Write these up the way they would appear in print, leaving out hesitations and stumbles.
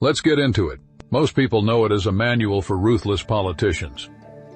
Let's get into it. Most people know it as a manual for ruthless politicians.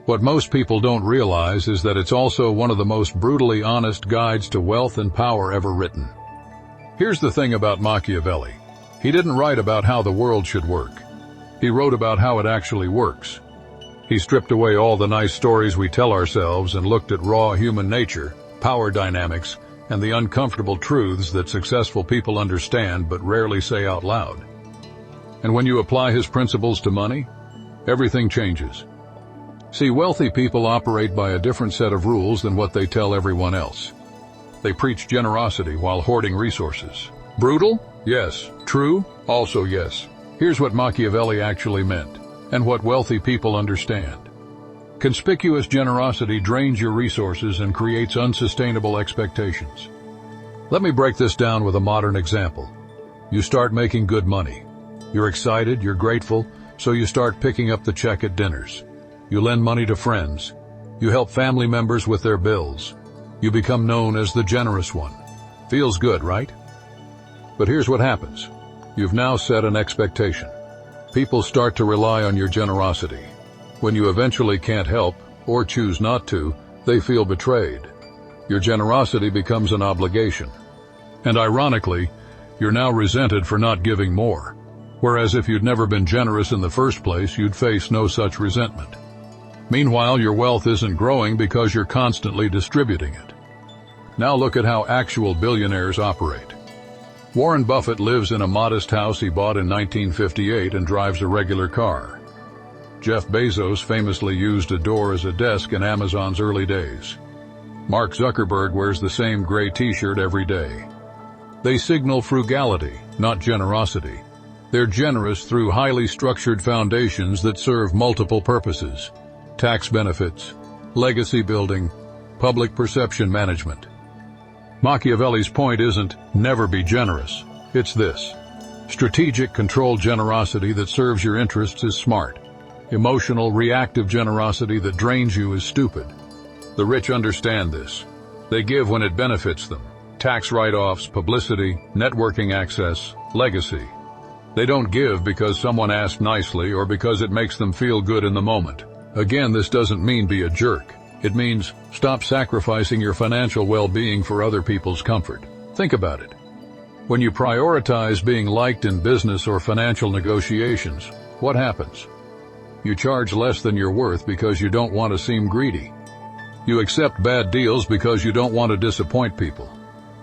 What most people don't realize is that it's also one of the most brutally honest guides to wealth and power ever written. Here's the thing about Machiavelli. He didn't write about how the world should work. He wrote about how it actually works. He stripped away all the nice stories we tell ourselves and looked at raw human nature, power dynamics, and the uncomfortable truths that successful people understand but rarely say out loud. And when you apply his principles to money, everything changes. See, wealthy people operate by a different set of rules than what they tell everyone else. They preach generosity while hoarding resources. Brutal? Yes. True? Also yes. Here's what Machiavelli actually meant, and what wealthy people understand. Conspicuous generosity drains your resources and creates unsustainable expectations. Let me break this down with a modern example. You start making good money. You're excited, you're grateful, so you start picking up the check at dinners. You lend money to friends. You help family members with their bills. You become known as the generous one. Feels good, right? But here's what happens. You've now set an expectation. People start to rely on your generosity. When you eventually can't help, or choose not to, they feel betrayed. Your generosity becomes an obligation. And ironically, you're now resented for not giving more. Whereas if you'd never been generous in the first place, you'd face no such resentment. Meanwhile, your wealth isn't growing because you're constantly distributing it. Now look at how actual billionaires operate. Warren Buffett lives in a modest house he bought in 1958 and drives a regular car. Jeff Bezos famously used a door as a desk in Amazon's early days. Mark Zuckerberg wears the same gray t-shirt every day. They signal frugality, not generosity. They're generous through highly structured foundations that serve multiple purposes: tax benefits, legacy building, public perception management. Machiavelli's point isn't never be generous. It's this: strategic, controlled generosity that serves your interests is smart. Emotional, reactive generosity that drains you is stupid. The rich understand this. They give when it benefits them. Tax write-offs, publicity, networking access, legacy. They don't give because someone asked nicely or because it makes them feel good in the moment. Again, this doesn't mean be a jerk. It means stop sacrificing your financial well-being for other people's comfort. Think about it. When you prioritize being liked in business or financial negotiations, what happens? You charge less than you're worth because you don't want to seem greedy. You accept bad deals because you don't want to disappoint people.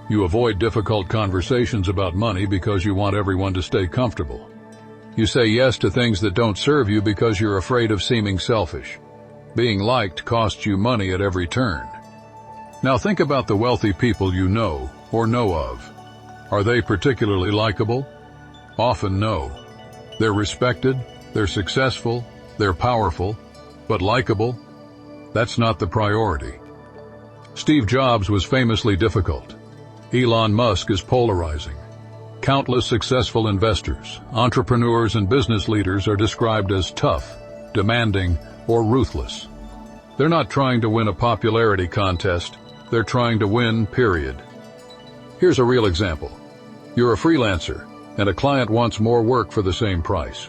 You avoid difficult conversations about money because you want everyone to stay comfortable. You say yes to things that don't serve you because you're afraid of seeming selfish. Being liked costs you money at every turn. Now think about the wealthy people you know or know of. Are they particularly likable? Often no. They're respected, they're successful, they're powerful, but likable? That's not the priority. Steve Jobs was famously difficult. Elon Musk is polarizing. Countless successful investors, entrepreneurs, and business leaders are described as tough, demanding, or ruthless. They're not trying to win a popularity contest. They're trying to win, period. Here's a real example. You're a freelancer, and a client wants more work for the same price.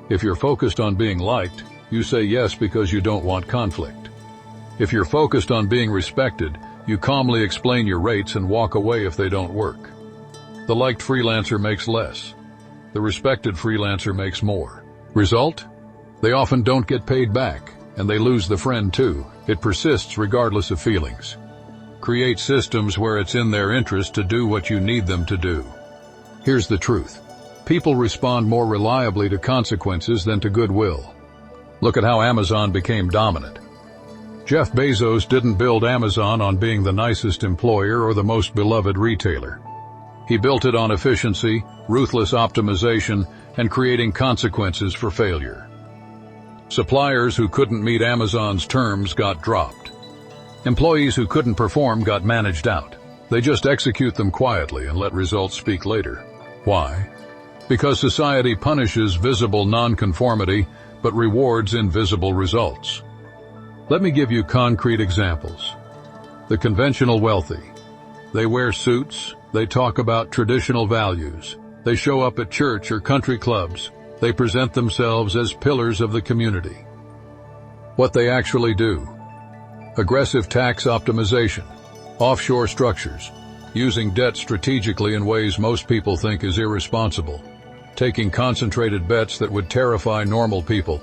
If you're focused on being liked, you say yes because you don't want conflict. If you're focused on being respected, you calmly explain your rates and walk away if they don't work. The liked freelancer makes less. The respected freelancer makes more. Result? They often don't get paid back, and they lose the friend too. It persists regardless of feelings. Create systems where it's in their interest to do what you need them to do. Here's the truth. People respond more reliably to consequences than to goodwill. Look at how Amazon became dominant. Jeff Bezos didn't build Amazon on being the nicest employer or the most beloved retailer. He built it on efficiency, ruthless optimization, and creating consequences for failure. Suppliers who couldn't meet Amazon's terms got dropped. Employees who couldn't perform got managed out. They just execute them quietly and let results speak later. Why? Because society punishes visible nonconformity but rewards invisible results. Let me give you concrete examples. The conventional wealthy. They wear suits, they talk about traditional values, they show up at church or country clubs, They present themselves as pillars of the community. What they actually do: aggressive tax optimization, offshore structures, using debt strategically in ways most people think is irresponsible, taking concentrated bets that would terrify normal people,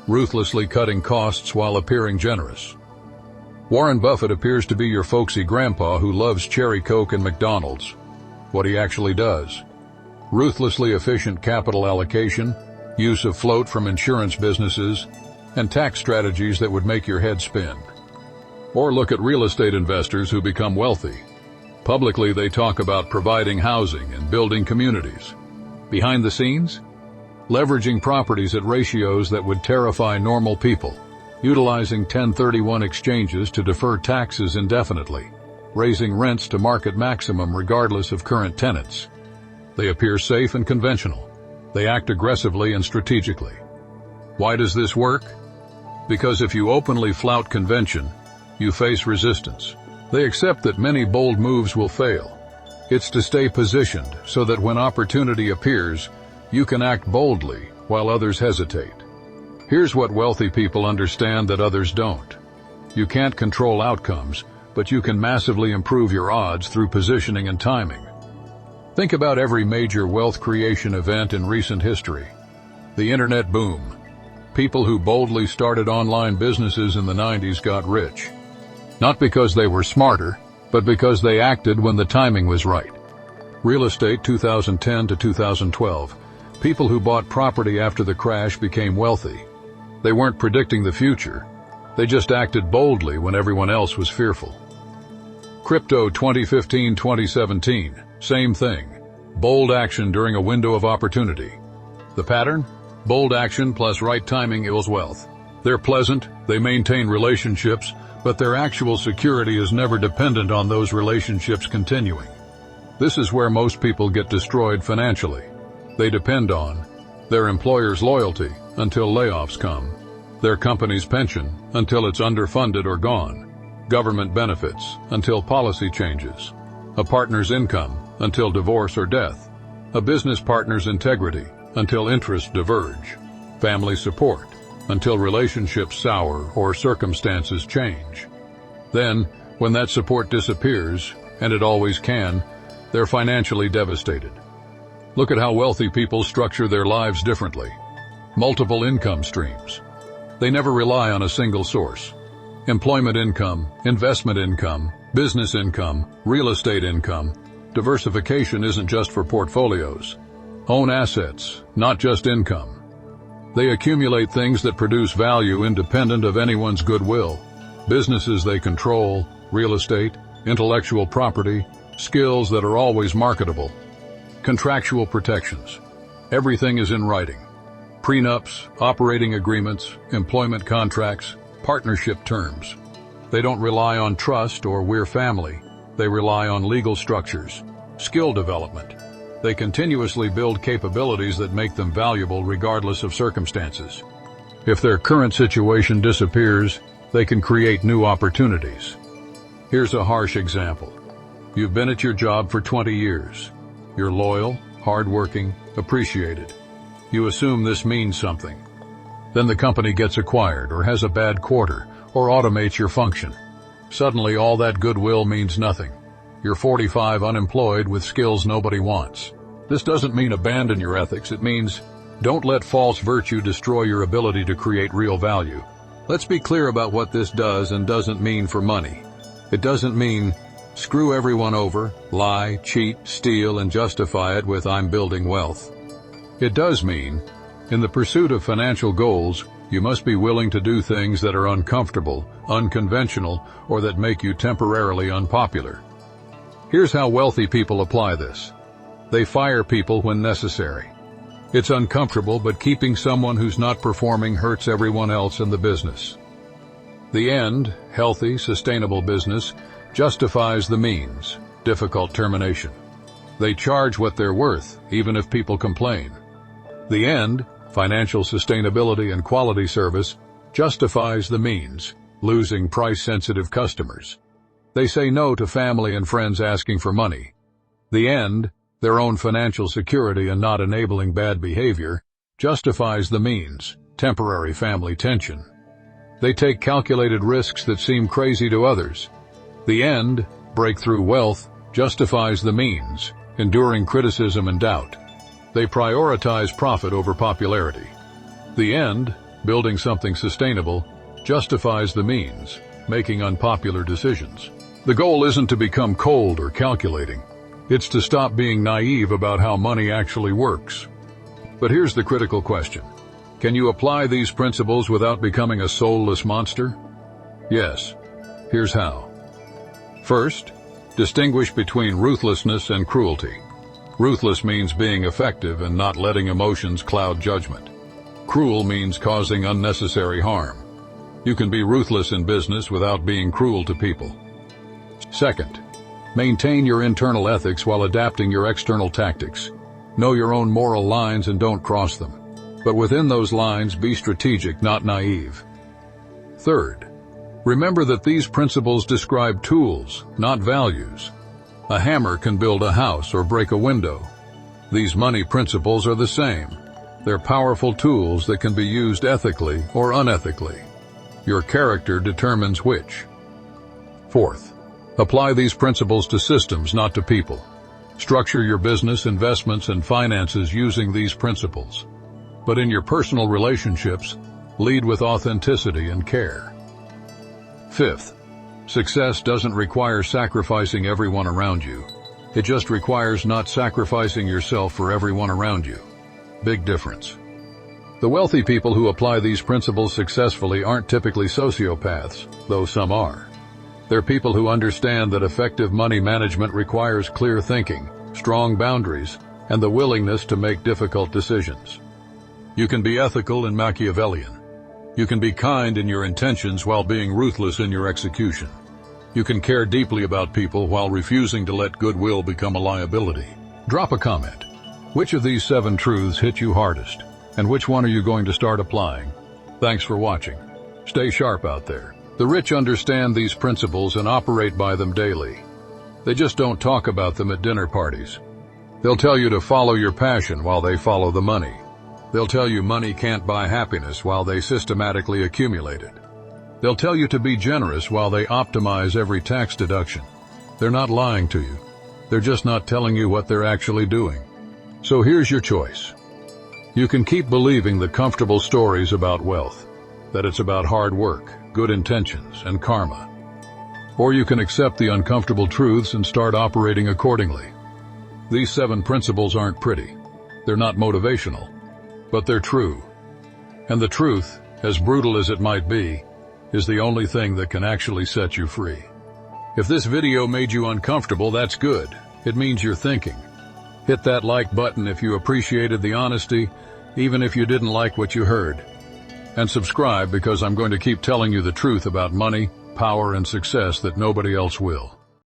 ruthlessly cutting costs while appearing generous. Warren Buffett appears to be your folksy grandpa who loves cherry Coke and McDonald's. What he actually does: ruthlessly efficient capital allocation, use of float from insurance businesses, and tax strategies that would make your head spin. Or look at real estate investors who become wealthy. Publicly, they talk about providing housing and building communities. Behind the scenes, leveraging properties at ratios that would terrify normal people, utilizing 1031 exchanges to defer taxes indefinitely, raising rents to market maximum regardless of current tenants. They appear safe and conventional. They act aggressively and strategically. Why does this work? Because if you openly flout convention, you face resistance. They accept that many bold moves will fail. It's to stay positioned so that when opportunity appears, you can act boldly while others hesitate. Here's what wealthy people understand that others don't. You can't control outcomes, but you can massively improve your odds through positioning and timing. Think about every major wealth creation event in recent history. The internet boom. People who boldly started online businesses in the 90s got rich. Not because they were smarter, but because they acted when the timing was right. Real estate 2010 to 2012. People who bought property after the crash became wealthy. They weren't predicting the future. They just acted boldly when everyone else was fearful. Crypto 2015-2017. Same thing. Bold action during a window of opportunity. The pattern? Bold action plus right timing equals wealth. They're pleasant, they maintain relationships, but their actual security is never dependent on those relationships continuing. This is where most people get destroyed financially. They depend on their employer's loyalty until layoffs come, their company's pension until it's underfunded or gone, government benefits until policy changes, a partner's income until divorce or death, a business partner's integrity until interests diverge, family support until relationships sour or circumstances change. Then, when that support disappears, and it always can, they're financially devastated. Look at how wealthy people structure their lives differently. Multiple income streams. They never rely on a single source. Employment income, investment income, business income, real estate income. Diversification isn't just for portfolios. Own assets, not just income. They accumulate things that produce value independent of anyone's goodwill. Businesses they control, real estate, intellectual property, skills that are always marketable. Contractual protections. Everything is in writing. Prenups, operating agreements, employment contracts, partnership terms. They don't rely on trust or we're family. They rely on legal structures. Skill development. They continuously build capabilities that make them valuable regardless of circumstances. If their current situation disappears, they can create new opportunities. Here's a harsh example. You've been at your job for 20 years. You're loyal, hardworking, appreciated. You assume this means something. Then the company gets acquired or has a bad quarter or automates your function. Suddenly all that goodwill means nothing. You're 45 unemployed with skills nobody wants. This doesn't mean abandon your ethics. It means don't let false virtue destroy your ability to create real value. Let's be clear about what this does and doesn't mean for money. It doesn't mean screw everyone over, lie, cheat, steal, and justify it with I'm building wealth. It does mean, in the pursuit of financial goals, you must be willing to do things that are uncomfortable, unconventional, or that make you temporarily unpopular. Here's how wealthy people apply this. They fire people when necessary. It's uncomfortable, but keeping someone who's not performing hurts everyone else in the business. The end, healthy, sustainable business, justifies the means, difficult termination. They charge what they're worth, even if people complain. The end, financial sustainability and quality service, justifies the means, losing price-sensitive customers. They say no to family and friends asking for money. The end, their own financial security and not enabling bad behavior, justifies the means, temporary family tension. They take calculated risks that seem crazy to others. The end, breakthrough wealth, justifies the means, enduring criticism and doubt. They prioritize profit over popularity. The end, building something sustainable, justifies the means, making unpopular decisions. The goal isn't to become cold or calculating. It's to stop being naive about how money actually works. But here's the critical question. Can you apply these principles without becoming a soulless monster? Yes. Here's how. First, distinguish between ruthlessness and cruelty. Ruthless means being effective and not letting emotions cloud judgment. Cruel means causing unnecessary harm. You can be ruthless in business without being cruel to people. Second, maintain your internal ethics while adapting your external tactics. Know your own moral lines and don't cross them. But within those lines, be strategic, not naive. Third, remember that these principles describe tools, not values. A hammer can build a house or break a window. These money principles are the same. They're powerful tools that can be used ethically or unethically. Your character determines which. Fourth, apply these principles to systems, not to people. Structure your business, investments, and finances using these principles. But in your personal relationships, lead with authenticity and care. Fifth, success doesn't require sacrificing everyone around you. It just requires not sacrificing yourself for everyone around you. Big difference. The wealthy people who apply these principles successfully aren't typically sociopaths, though some are. They're people who understand that effective money management requires clear thinking, strong boundaries, and the willingness to make difficult decisions. You can be ethical and Machiavellian. You can be kind in your intentions while being ruthless in your execution. You can care deeply about people while refusing to let goodwill become a liability. Drop a comment. Which of these 7 truths hit you hardest? And which one are you going to start applying? Thanks for watching. Stay sharp out there. The rich understand these principles and operate by them daily. They just don't talk about them at dinner parties. They'll tell you to follow your passion while they follow the money. They'll tell you money can't buy happiness while they systematically accumulate it. They'll tell you to be generous while they optimize every tax deduction. They're not lying to you. They're just not telling you what they're actually doing. So here's your choice. You can keep believing the comfortable stories about wealth, that it's about hard work, good intentions, and karma. Or you can accept the uncomfortable truths and start operating accordingly. These 7 principles aren't pretty. They're not motivational, but they're true. And the truth, as brutal as it might be, is the only thing that can actually set you free. If this video made you uncomfortable, that's good. It means you're thinking. Hit that like button if you appreciated the honesty, even if you didn't like what you heard. And subscribe because I'm going to keep telling you the truth about money, power, and success that nobody else will.